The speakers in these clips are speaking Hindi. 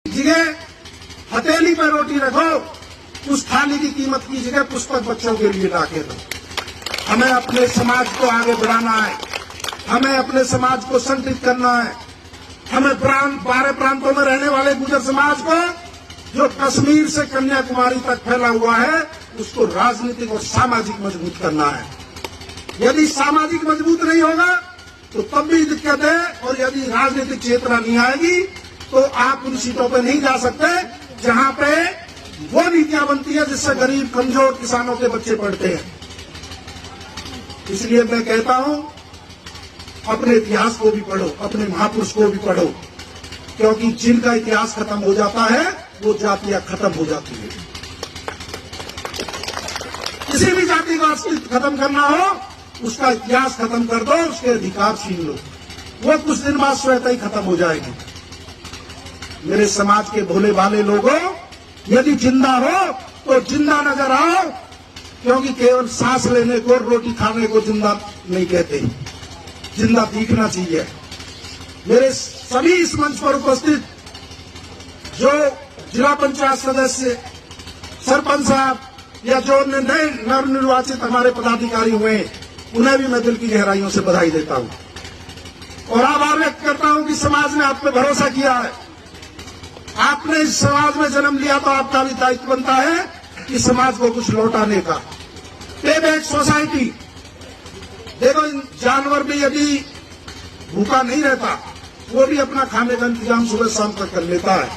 जगह हथेली पर रोटी रखो, उस थाली की कीमत की जगह पुस्तक बच्चों के लिए लाके दो। हमें अपने समाज को आगे बढ़ाना है, हमें अपने समाज को संगठित करना है। हमें 12 प्रांतों में रहने वाले गुर्जर समाज को, जो कश्मीर से कन्याकुमारी तक फैला हुआ है, उसको राजनीतिक और सामाजिक मजबूत करना है। यदि सामाजिक मजबूत नहीं होगा तो तब भी दिक्कत है, और यदि राजनीतिक चेतना नहीं आएगी तो आप उन सीटों पर नहीं जा सकते जहां पे वो नीतियां बनती है जिससे गरीब कमजोर किसानों के बच्चे पढ़ते हैं। इसलिए मैं कहता हूं, अपने इतिहास को भी पढ़ो, अपने महापुरुष को भी पढ़ो, क्योंकि जिनका इतिहास खत्म हो जाता है वो जातियां खत्म हो जाती है। किसी भी जाति का अस्तित्व खत्म करना हो, उसका इतिहास खत्म कर दो, उसके अधिकार छीन लो, वो कुछ दिन बाद स्वतः ही खत्म हो जाएगी। मेरे समाज के भोले भाले लोगों, यदि जिंदा हो तो जिंदा नजर आओ, क्योंकि केवल सांस लेने को, रोटी खाने को जिंदा नहीं कहते, जिंदा दिखना चाहिए। मेरे सभी इस मंच पर उपस्थित जो जिला पंचायत सदस्य, सरपंच साहब या जो नए नवनिर्वाचित हमारे पदाधिकारी हुए, उन्हें भी मैं दिल की गहराइयों से बधाई देता हूं और आभार व्यक्त करता हूं कि समाज ने आप पे भरोसा किया है। आपने इस समाज में जन्म लिया तो आपका भी दायित्व बनता है कि समाज को कुछ लौटाने का। पे बैक सोसाइटी, देखो जानवर भी यदि भूखा नहीं रहता, वो भी अपना खाने का इंतजाम सुबह शाम तक कर लेता है।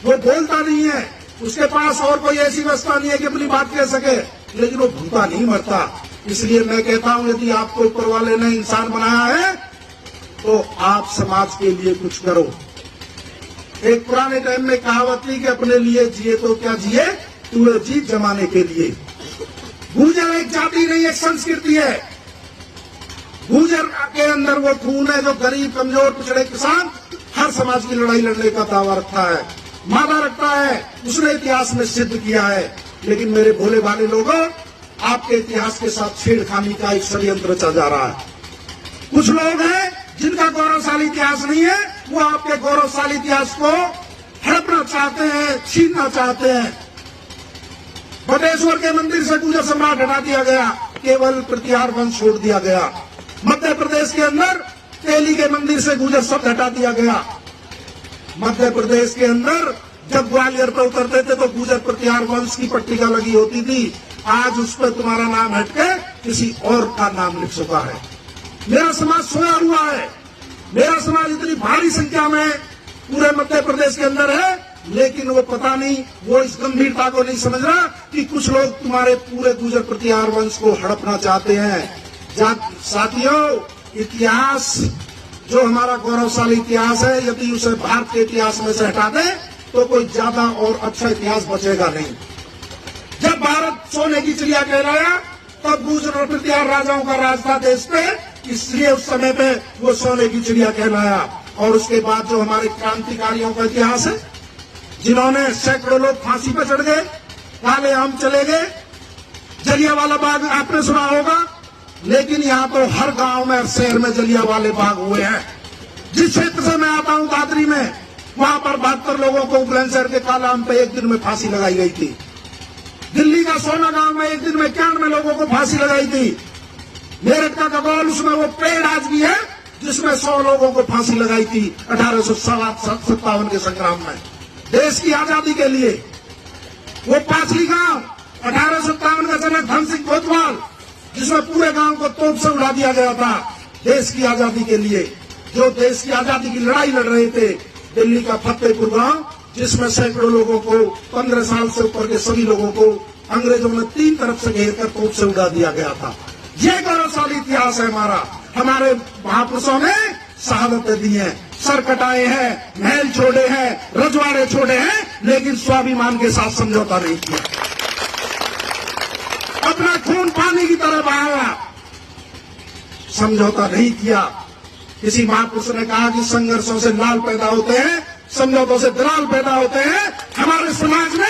वो बोलता नहीं है, उसके पास और कोई ऐसी व्यवस्था नहीं है कि अपनी बात कह सके, लेकिन वो भूखा नहीं मरता। इसलिए मैं कहता हूं, यदि आपको ऊपर वाले ने इंसान बनाया है तो आप समाज के लिए कुछ करो। एक पुराने टाइम में कहावत थी कि अपने लिए जिए तो क्या जिए, तू जी जमाने के लिए। गुर्जर एक जाति नहीं, एक संस्कृति है। गुर्जर के अंदर वो खून है जो गरीब कमजोर पिछड़े किसान हर समाज की लड़ाई लड़ने का दावा रखता है, मादा रखता है, उसने इतिहास में सिद्ध किया है। लेकिन मेरे भोले भाले लोगों, आपके इतिहास के साथ छेड़खानी का एक षड्यंत्र चल जा रहा है। कुछ लोग हैं जिनका गौरवशाली इतिहास नहीं है, वो आपके गौरवशाली इतिहास को हड़पना चाहते हैं, छीनना चाहते हैं। बटेश्वर के मंदिर से गुर्जर सम्राट हटा दिया गया, केवल प्रतिहार वंश छोड़ दिया गया। मध्य प्रदेश के अंदर तेली के मंदिर से गुर्जर शब्द हटा दिया गया। मध्य प्रदेश के अंदर जब ग्वालियर पर उतरते थे तो गुर्जर प्रतिहार वंश की पट्टिका लगी होती थी। आज उस पर तुम्हारा नाम हटके किसी और का नाम लिख चुका है। मेरा समाज सोया हुआ है। मेरा समाज इतनी भारी संख्या में पूरे मध्य प्रदेश के अंदर है, लेकिन वो पता नहीं, वो इस गंभीरता को नहीं समझ रहा कि कुछ लोग तुम्हारे पूरे गुर्जर प्रतिहार वंश को हड़पना चाहते हैं। साथियों, इतिहास जो हमारा गौरवशाली इतिहास है, यदि उसे भारत के इतिहास में से हटा दें तो कोई ज्यादा और अच्छा इतिहास बचेगा नहीं। जब भारत सोने की चिड़िया कहलाया तब गुर्जर और प्रतिहार राजाओं का राज था देश पे, इसलिए उस समय पे वो सोने की चिड़िया कहलाया। और उसके बाद जो हमारे क्रांतिकारियों का इतिहास है, जिन्होंने सैकड़ों लोग फांसी पर चढ़ गए, काले आम चले गए, जलियांवाला बाग आपने सुना होगा, लेकिन यहाँ तो हर गांव में, हर शहर में जलियांवाले बाग हुए हैं। जिस क्षेत्र से मैं आता हूँ दादरी में, वहां पर 72 लोगों को बुलंदशहर के काले आम पे एक दिन में फांसी लगाई गई थी। दिल्ली का सोना गांव में एक दिन में 91 लोगों को फांसी लगाई थी। मेरठ का गगौल, उसमें वो पेड़ आज भी है जिसमें 100 लोगों को फांसी लगाई थी 1857 के संग्राम में, देश की आजादी के लिए। वो पांचली गांव 1857 का जनक धन सिंह कोतवाल, जिसमें पूरे गांव को तोप से उड़ा दिया गया था देश की आजादी के लिए, जो देश की आजादी की लड़ाई लड़ रहे थे। दिल्ली का फतेहपुर गांव, जिसमें सैकड़ों लोगों को, 15 साल से ऊपर के सभी लोगों को अंग्रेजों ने 3 तरफ से घेर कर तोप से उड़ा दिया गया था। ये गौरवशाली इतिहास है हमारा। हमारे महापुरुषों ने शहादतें दी हैं, सर कटाए हैं, महल छोड़े हैं, रजवाड़े छोड़े हैं, लेकिन स्वाभिमान के साथ समझौता नहीं किया। अपना खून पानी की तरह बहाया, समझौता नहीं किया। किसी महापुरुष ने कहा कि संघर्षों से लाल पैदा होते हैं, समझौतों से दलाल पैदा होते हैं। हमारे समाज ने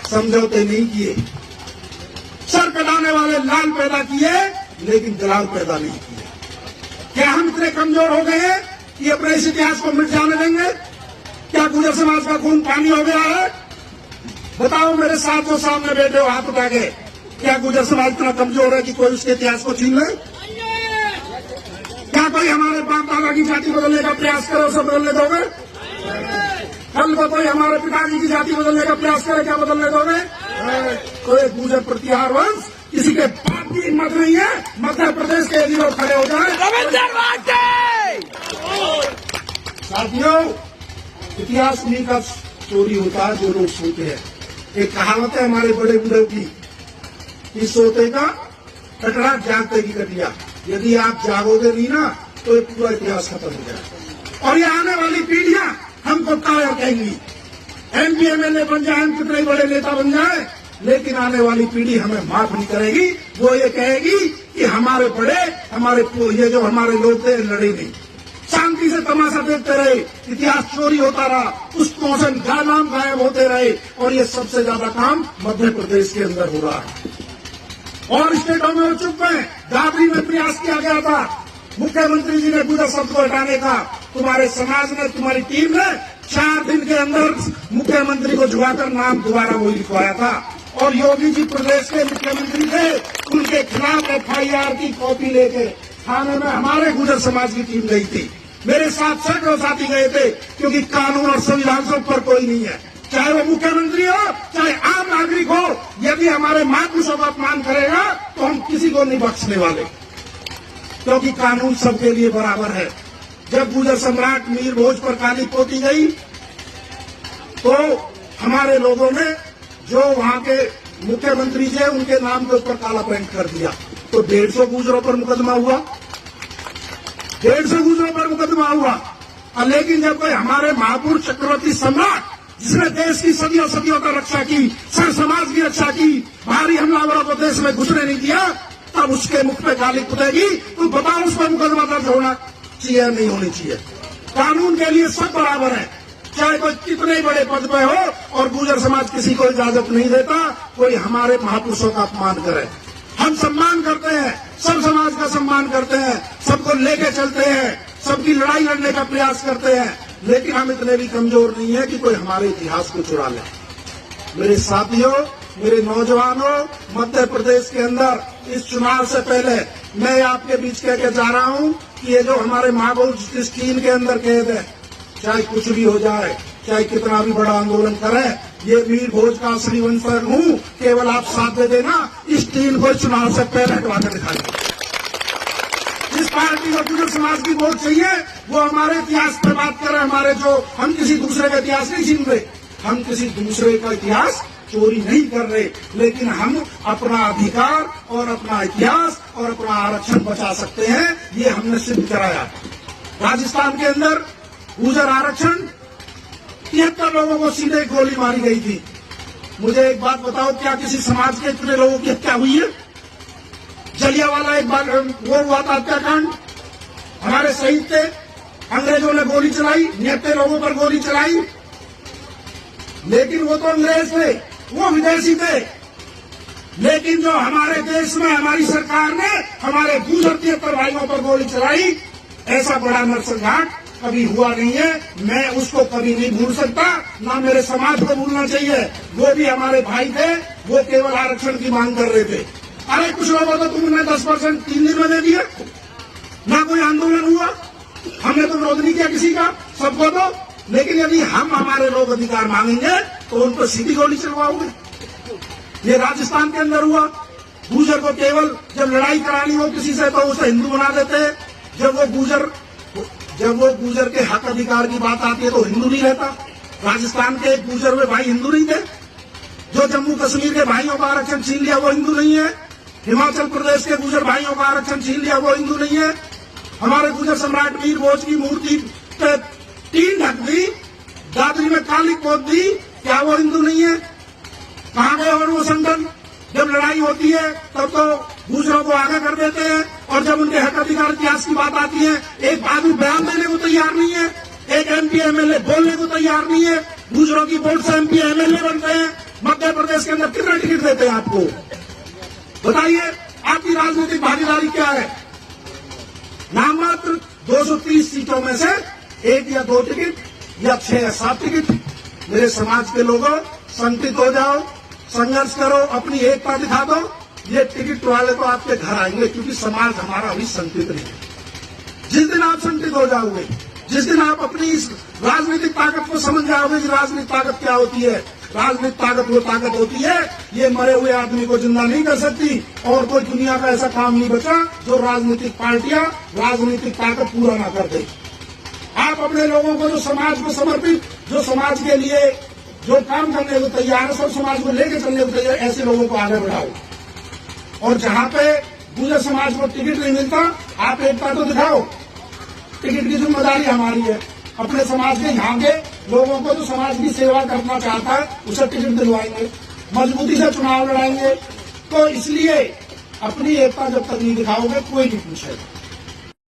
समझौते नहीं किए, सर कटाने वाले लाल पैदा किए, लेकिन दलाल पैदा नहीं किए। क्या हम इतने कमजोर हो गए हैं कि अपने इस इतिहास को मिट जाने देंगे? समाज का खून पानी हो गया है? बताओ मेरे साथ जो सामने बैठे हो हाथ उठा के, क्या गुर्जर समाज इतना कमजोर है कि कोई उसके इतिहास को छीन ले? क्या कोई हमारे बाप दादा की जाति बदलने का प्रयास करे, उसे बदलने दोगे? कल को कोई हमारे पिताजी की जाति बदलने का प्रयास करे, क्या बदलने दोगे? कोई गुर्जर प्रतिहार वंश किसी के बाप की हिम्मत नहीं है। मध्य प्रदेश के यदि लोग खड़े हो जाए। साथियों, इतिहास उन्हीं का चोरी होता है जो लोग सोते हैं। एक कहावत है हमारे बड़े बूढ़े की कि सोते का कटरा जागते की कटिया। यदि आप जागोगे नहीं ना तो ये पूरा इतिहास खत्म हो जाएगा और ये आने वाली पीढ़ियां हमको कायर कहेंगी। एमपी एमएलए बन जाए, हम कितने बड़े नेता बन जाए, लेकिन आने वाली पीढ़ी हमें माफ नहीं करेगी। वो ये कहेगी कि हमारे बड़े, हमारे ये जो हमारे लोग थे लड़े नहीं, शांति से तमाशा देखते रहे, इतिहास चोरी होता रहा, पुस्तकों से नाम गायब होते रहे। और ये सबसे ज्यादा काम मध्य प्रदेश के अंदर हो रहा है और स्टेटों में हो चुके हैं। दादरी में प्रयास किया गया था, मुख्यमंत्री जी ने गुर्जर शब्द को हटाने का। तुम्हारे समाज ने, तुम्हारी टीम ने 4 दिन के अंदर मुख्यमंत्री को झुकाकर नाम दोबारा वही लिखवाया था। और योगी जी प्रदेश के मुख्यमंत्री थे, उनके खिलाफ एफआईआर की कॉपी लेके थाने में हमारे गुर्जर समाज की टीम गई थी। मेरे साथ सैकड़ों साथी गए थे, क्योंकि कानून और संविधान से ऊपर कोई नहीं है। चाहे वो मुख्यमंत्री हो, चाहे आम नागरिक हो, यदि हमारे महापुरुषों का अपमान करेगा तो हम किसी को नहीं बख्शने वाले, क्योंकि कानून सबके लिए बराबर है। जब गुर्जर सम्राट मीर भोज पर काली पोती गई तो हमारे लोगों ने जो वहां के मुख्यमंत्री जी उनके नाम के ऊपर काला पेंट कर दिया, तो 150 गुर्जरों पर मुकदमा हुआ, 150 गुर्जरों पर मुकदमा हुआ। लेकिन जब कोई हमारे महापुरुष चक्रवर्ती सम्राट, जिसने देश की सदियों सदियों का रक्षा की, सर समाज की रक्षा की, बाहरी हमलावरों को देश में घुसने नहीं दिया, तब उसके मुख पे गाली पुतेगी तो बताओ उस पर मुकदमा दर्ज होना चाहिए नहीं होनी चाहिए? कानून के लिए सब बराबर है, चाहे कोई कितने बड़े पद पे हो। और गुर्जर समाज किसी को इजाजत नहीं देता कोई हमारे महापुरुषों का अपमान करे। हम सम्मान करते हैं, सब समाज का सम्मान करते हैं, सबको लेके चलते हैं, सबकी लड़ाई लड़ने का प्रयास करते हैं, लेकिन हम इतने भी कमजोर नहीं है कि कोई हमारे इतिहास को चुरा ले। मेरे साथियों, मेरे नौजवानों, मध्य प्रदेश के अंदर इस चुनाव से पहले मैं आपके बीच कह के जा रहा हूं कि ये जो हमारे महापुरुष इस टीम के अंदर कैद है, चाहे कुछ भी हो जाए, चाहे कितना भी बड़ा आंदोलन करें, ये मीर भोज का असली वंशज हूं, केवल आप साथ दे देना, इस टीम को चुनाव से पहले हटवा कर दिखाएंगे। जिस पार्टी को गुर्जर समाज की वोट चाहिए वो हमारे इतिहास पर बात कर रहे हैं। हमारे जो, हम किसी दूसरे का इतिहास नहीं छीन रहे, हम किसी दूसरे का इतिहास चोरी नहीं कर रहे, लेकिन हम अपना अधिकार और अपना इतिहास और अपना आरक्षण बचा सकते हैं, ये हमने सिद्ध कराया। राजस्थान के अंदर गुर्जर आरक्षण 73 लोगों को सीधे गोली मारी गई थी। मुझे एक बात बताओ, क्या किसी समाज के इतने लोगों की हत्या हुई है? जलियांवाला एक बार वो हुआ था हत्याकांड, हमारे शहीद थे, अंग्रेजों ने गोली चलाई, 73 लोगों पर गोली चलाई, लेकिन वो तो अंग्रेज थे, वो विदेशी थे। लेकिन जो हमारे देश में हमारी सरकार ने हमारे गुर्जर 73 भाइयों पर गोली चलाई, ऐसा बड़ा नरसंहार कभी हुआ नहीं है। मैं उसको कभी नहीं भूल सकता, ना मेरे समाज को भूलना चाहिए। वो भी हमारे भाई थे, वो केवल आरक्षण की मांग कर रहे थे। अरे कुछ लोगों को तुमने 10% 3 दिन में दे दिया, ना कोई आंदोलन हुआ, हमने तो विरोध नहीं किया किसी का, सबको दो। लेकिन यदि हम हमारे लोग अधिकार मांगेंगे तो उन पर सीधी गोली चलवाओगे। ये राजस्थान के अंदर हुआ, गुर्जर को केवल जब लड़ाई करानी हो किसी से तो उसे हिंदू बना देते हैं, जब वो गुर्जर के हक अधिकार की बात आती है तो हिंदू नहीं रहता। राजस्थान के एक गुर्जर हुए भाई हिंदू नहीं थे, जो जम्मू कश्मीर के भाइयों का आरक्षण छीन लिया वो हिंदू नहीं है, हिमाचल प्रदेश के गुर्जर भाइयों का आरक्षण छीन लिया वो हिंदू नहीं है, हमारे गुर्जर सम्राट मीर भोज की मूर्ति पे 3 ढक दी, दादरी में काली पोत दी, क्या वो हिंदू नहीं है? कहां गए और वो संगठन? जब लड़ाई होती है तब तो गुर्जरों को आगे कर देते हैं, और जब उनके हक अधिकार इतिहास की बात आती है एक आदमी बयान देने को तैयार नहीं है, एक एमपी एमएलए बोलने को तैयार नहीं है। गुर्जरों की वोट से एमपी एमएलए बनते हैं। मध्य प्रदेश के अंदर कितना टिकट देते हैं आपको? बताइए, आपकी राजनीतिक भागीदारी क्या है? नाम मात्र 230 सीटों में से 1 या 2 टिकट या 6 या 7 टिकट। मेरे समाज के लोगों, संगठित हो जाओ, संघर्ष करो, अपनी एकता दिखा दो। ये टिकट वाले तो आपके घर आएंगे, क्योंकि समाज हमारा अभी संगठित नहीं है। जिस दिन आप संगठित हो जाओगे, जिस दिन आप अपनी इस राजनीतिक ताकत को समझ जाओगे कि राजनीतिक ताकत क्या होती है, राजनीतिक ताकत वो ताकत होती है, ये मरे हुए आदमी को जिंदा नहीं कर सकती। और कोई दुनिया का ऐसा काम नहीं बचा जो राजनीतिक पार्टियां राजनीतिक ताकत पूरा ना कर दे। आप अपने लोगों को, जो समाज को समर्पित, जो समाज के लिए जो काम करने को तैयार है, सब समाज को लेकर चलने को तैयार, ऐसे लोगों को आगे बढ़ाओ। और जहां पे दूसरे समाज को टिकट नहीं मिलता, आप एकता तो दिखाओ। टिकट की जिम्मेदारी हमारी है, अपने समाज के यहाँ के लोगों को जो समाज की सेवा करना चाहता है उसे टिकट दिलवाएंगे, मजबूती से चुनाव लड़ाएंगे। तो इसलिए अपनी एकता जब तक नहीं दिखाओगे, कोई नहीं पूछेगा।